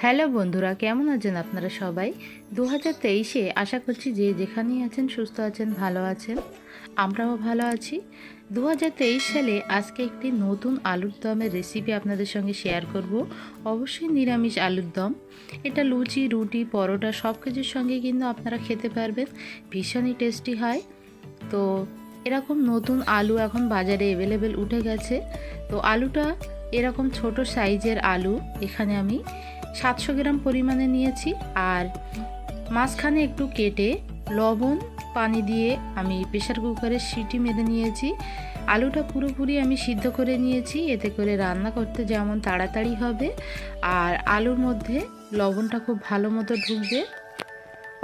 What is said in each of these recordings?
Hello বন্ধুরা, কেমন আছেন আপনারা সবাই? 2023-এ আশা করছি যে যেখানেই আছেন সুস্থ আছেন, ভালো আছেন। আমরাও ভালো আছি। 2023 সালে আজকে একটি নতুন আলুর দমের রেসিপি আপনাদের সঙ্গে শেয়ার করব। অবশ্যই নিরামিষ আলুর দম। এটা লুচি, রুটি, পরোটা সব কিছুর সঙ্গে কিন্তু আপনারা খেতে পারবেন। ভীষণই টেস্টি হয়। তো এরকম নতুন আলু এখন বাজারে অ্যাভেলেবেল উঠে গেছে। তো আলুটা এরকম ছোট সাইজের আলু এখানে আমি 700 গ্রাম পরিমাণে নিয়েছি। আর মাঝখানে একটু কেটে লবণ পানি দিয়ে আমি প্রেসার কুকারে সিটি মেরে নিয়েছি। আলুটা পুরোপুরি আমি সিদ্ধ করে নিয়েছি, এতে করে রান্না করতে যেমন তাড়াতাড়ি হবে আর আলুর মধ্যে লবণটা খুব ভালো মতো ঢুকবে।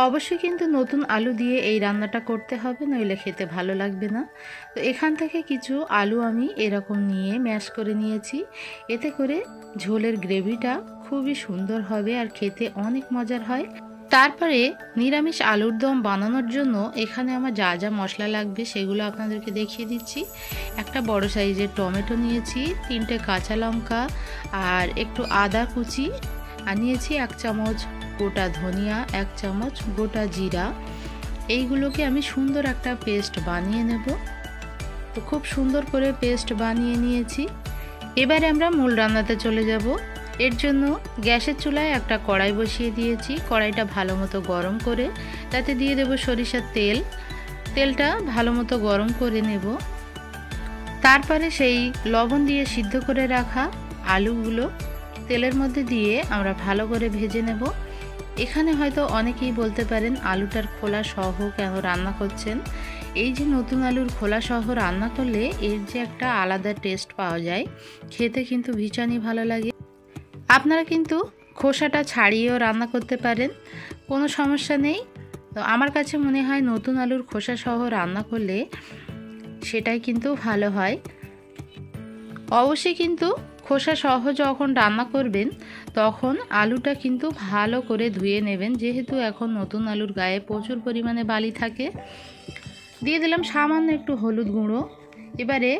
অবশ্যই কিন্তু নতুন আলু দিয়ে এই রান্নাটা করতে হবে, নইলে খেতে ভালো লাগবে না। তো এখান থেকে কিছু আলু আমি এরকম নিয়ে ম্যাশ করে নিয়েছি। এতে করে ঝোলের গ্রেভিটা খুবই সুন্দর হবে আর খেতে অনেক মজার হয়। তারপরে নিরামিষ আলুর দম বানানোর জন্য এখানে আমার যা যা মশলা লাগবে সেগুলো আপনাদেরকে দেখিয়ে দিচ্ছি। একটা বড় সাইজের টমেটো নিয়েছি, 3টে কাঁচা লঙ্কা আর একটু আদা কুচি, আর নিয়েছি 1 চামচ গোটা ধনিয়া, 1 চামচ গোটা জিরা। এইগুলোকে আমি সুন্দর একটা পেস্ট বানিয়ে নেব। তো খুব সুন্দর করে পেস্ট বানিয়ে নিয়েছি। এবারে আমরা মূল রান্নাতে চলে যাব। এর জন্য গ্যাসের চুলায় একটা কড়াই বসিয়ে দিয়েছি। কড়াইটা ভালো মতো গরম করে তাতে দিয়ে দেব সরিষার তেল। তেলটা ভালো মতো গরম করে নেব। তারপরে সেই লবণ দিয়ে সিদ্ধ করে রাখা আলুগুলো তেলের মধ্যে দিয়ে আমরা ভালো করে ভেজে নেব। এখানে হয়তো অনেকেই বলতে পারেন আলুটার খোলা সহ কেন রান্না করছেন। এই যে নতুন আলুর খোলা সহ রান্না করলে এর যে একটা আলাদা টেস্ট পাওয়া যায়, খেতে কিন্তু ভীষণই ভালো লাগে। আপনারা কিন্তু খোসাটা ছাড়িয়েও রান্না করতে পারেন, কোনো সমস্যা নেই। তো আমার কাছে মনে হয় নতুন আলুর খোসা সহ রান্না করলে সেটাই কিন্তু ভালো হয়। অবশ্যই কিন্তু খোসা সহ যখন রান্না করবেন তখন আলুটা কিন্তু ভালো করে ধুয়ে নেবেন, যেহেতু এখন নতুন আলুর গায়ে প্রচুর পরিমাণে বালি থাকে। দিয়ে দিলাম সামান্য একটু হলুদ গুঁড়ো। এবারে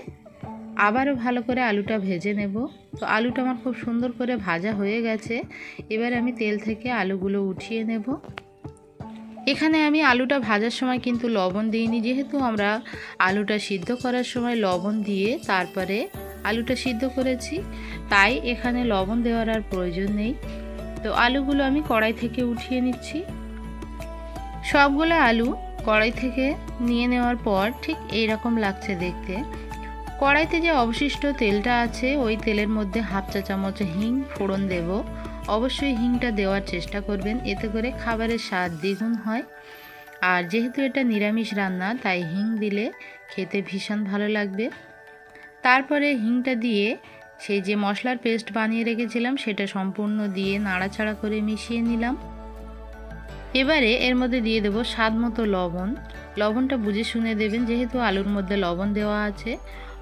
আবারও ভালো করে আলুটা ভেজে নেব। তো আলুটা আমার খুব সুন্দর করে ভাজা হয়ে গেছে। এবার আমি তেল থেকে আলুগুলো উঠিয়ে নেব। এখানে আমি আলুটা ভাজার সময় কিন্তু লবণ দিইনি, যেহেতু আমরা আলুটা সিদ্ধ করার সময় লবণ দিয়ে তারপরে আলুটা সিদ্ধ করেছি, তাই এখানে লবণ দেওয়ার আর প্রয়োজন নেই। তো আলুগুলো আমি কড়াই থেকে উঠিয়ে নিচ্ছি। সবগুলো আলু কড়াই থেকে নিয়ে নেওয়ার পর ঠিক এই রকম লাগছে দেখতে। কড়াইতে যে অবশিষ্ট তেলটা আছে ওই তেলের মধ্যে 1/2 চা চামচ হিং ফোড়ন দেব। অবশ্যই হিংটা দেওয়ার চেষ্টা করবেন, এতে করে খাবারের স্বাদ দ্বিগুণ হয়। আর যেহেতু এটা নিরামিষ রান্না, তাই হিং দিলে খেতে ভীষণ ভালো লাগবে। তারপরে হিংটা দিয়ে সেই যে মশলার পেস্ট বানিয়ে রেখেছিলাম সেটা সম্পূর্ণ দিয়ে নাড়াচাড়া করে মিশিয়ে নিলাম। এবারে এর মধ্যে দিয়ে দেব স্বাদ মতো লবণ। লবণটা বুঝে শুনে দেবেন, যেহেতু আলুর মধ্যে লবণ দেওয়া আছে।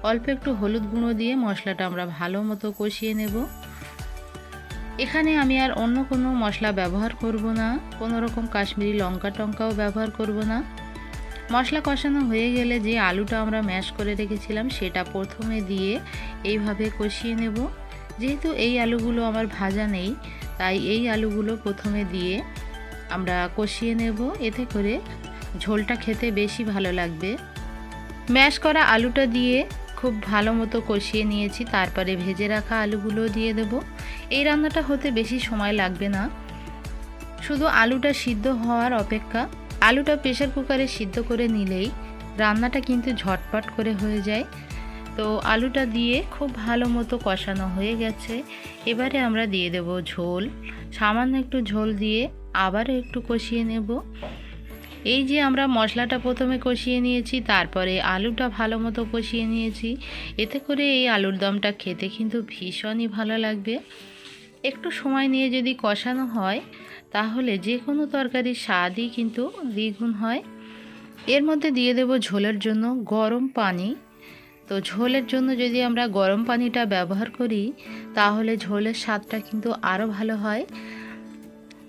অল্প একটু হলুদ গুঁড়ো দিয়ে মশলাটা আমরা ভালো মতো কষিয়ে নেব। এখানে আমি আর অন্য কোনো মশলা ব্যবহার করব না, কোনো রকম কাশ্মীরি লঙ্কা টঙ্কাও ব্যবহার করব না। মশলা কষানো হয়ে গেলে যে আলুটা আমরা ম্যাশ করে রেখেছিলাম সেটা প্রথমে দিয়ে এইভাবে কষিয়ে নেব। যেহেতু এই আলুগুলো আমার ভাজা নেই, তাই এই আলুগুলো প্রথমে দিয়ে আমরা কষিয়ে নেব, এতে করে ঝোলটা খেতে বেশি ভালো লাগবে। ম্যাশ করা আলুটা দিয়ে খুব ভালো মতো কষিয়ে নিয়েছি। তারপরে ভেজে রাখা আলুগুলো দিয়ে দেব। এই রান্নাটা হতে বেশি সময় লাগবে না, শুধু আলুটা সিদ্ধ হওয়ার অপেক্ষা। আলুটা প্রেসার কুকারে সিদ্ধ করে নিলেই রান্নাটা কিন্তু ঝটপট করে হয়ে যায়। তো আলুটা দিয়ে খুব ভালো মতো কষানো হয়ে গেছে। এবারে আমরা দিয়ে দেব ঝোল। সামান্য একটু ঝোল দিয়ে আবারও একটু কষিয়ে নেব। এই যে আমরা মশলাটা প্রথমে কষিয়ে নিয়েছি, তারপরে আলুটা ভালো মতো কষিয়ে নিয়েছি, এতে করে এই আলুর দমটা খেতে কিন্তু ভীষণই ভালো লাগবে। একটু সময় নিয়ে যদি কষানো হয় তাহলে যে কোনো তরকারির স্বাদই কিন্তু দ্বিগুণ হয়। এর মধ্যে দিয়ে দেব ঝোলের জন্য গরম পানি। তো ঝোলের জন্য যদি আমরা গরম পানিটা ব্যবহার করি তাহলে ঝোলের স্বাদটা কিন্তু আরও ভালো হয়।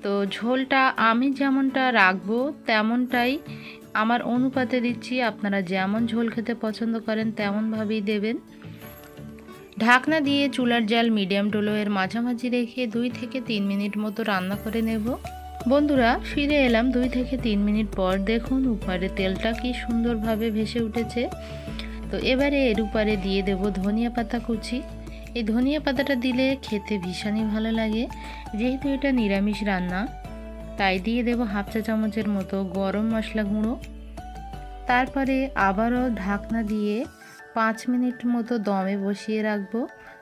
তো ঝোলটা আমি যেমনটা রাখবো তেমনটাই আমার অনুপাতে দিচ্ছি। আপনারা যেমন ঝোল খেতে পছন্দ করেন তেমনভাবেই দেবেন। ঢাকনা দিয়ে চুলার জাল মিডিয়াম টু লো এর মাঝামাঝি রেখে 2 থেকে 3 মিনিট মতো রান্না করে নেব। বন্ধুরা ফিরে এলাম 2 থেকে 3 মিনিট পর। দেখুন উপরে তেলটা কি সুন্দরভাবে ভেসে উঠেছে। তো এবারে এর উপরে দিয়ে দেব ধনিয়া পাতা কুচি। এই ধনিয়া পাতাটা দিলে খেতে ভীষণই ভালো লাগে। যেহেতু এটা নিরামিষ রান্না তাই দিয়ে দেব হাফ চা চামচের মতো গরম মশলা গুঁড়ো। তারপরে আবারও ঢাকনা দিয়ে 5 মিনিট মতো দমে বসিয়ে রাখবো।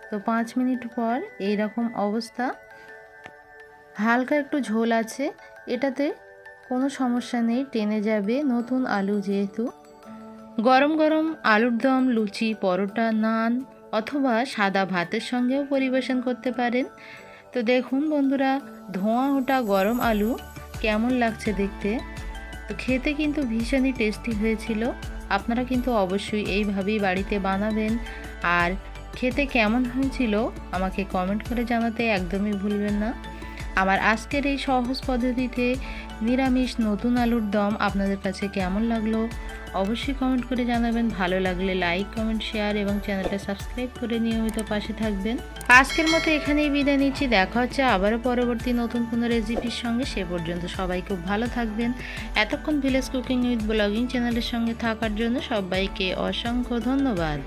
তো 5 মিনিট পর এইরকম অবস্থা, হালকা একটু ঝোল আছে, এটাতে কোনো সমস্যা নেই, টেনে যাবে। নতুন আলু যেহেতু। গরম গরম আলুর দম লুচি, পরোটা, নান অথবা সাদা ভাতের সঙ্গেও পরিবেশন করতে পারেন। তো দেখুন বন্ধুরা, ধোঁয়া ওঠা গরম আলু কেমন লাগছে দেখতে। তো খেতে কিন্তু ভীষণই টেস্টি হয়েছিল। আপনারা কিন্তু অবশ্যই এইভাবেই বাড়িতে বানাবেন। আর খেতে কেমন হয়েছিল আমাকে কমেন্ট করে জানাতে একদমই ভুলবেন না। আমার আজকের এই সহজ পদ্ধতিতে নিরামিষ নতুন আলুর দম আপনাদের কাছে কেমন লাগলো অবশ্যই কমেন্ট করে জানাবেন। ভালো লাগলে লাইক, কমেন্ট, শেয়ার এবং চ্যানেলটা সাবস্ক্রাইব করে নিয়মিত পাশে থাকবেন। আজকের মতো এখানেই বিদায় নিচ্ছি। দেখা হচ্ছে আবারও পরবর্তী নতুন কোনো রেসিপির সঙ্গে। সে পর্যন্ত সবাই খুব ভালো থাকবেন। এতক্ষণ ভিলেজ কুকিং উইথ ব্লগিং চ্যানেলের সঙ্গে থাকার জন্য সবাইকে অসংখ্য ধন্যবাদ।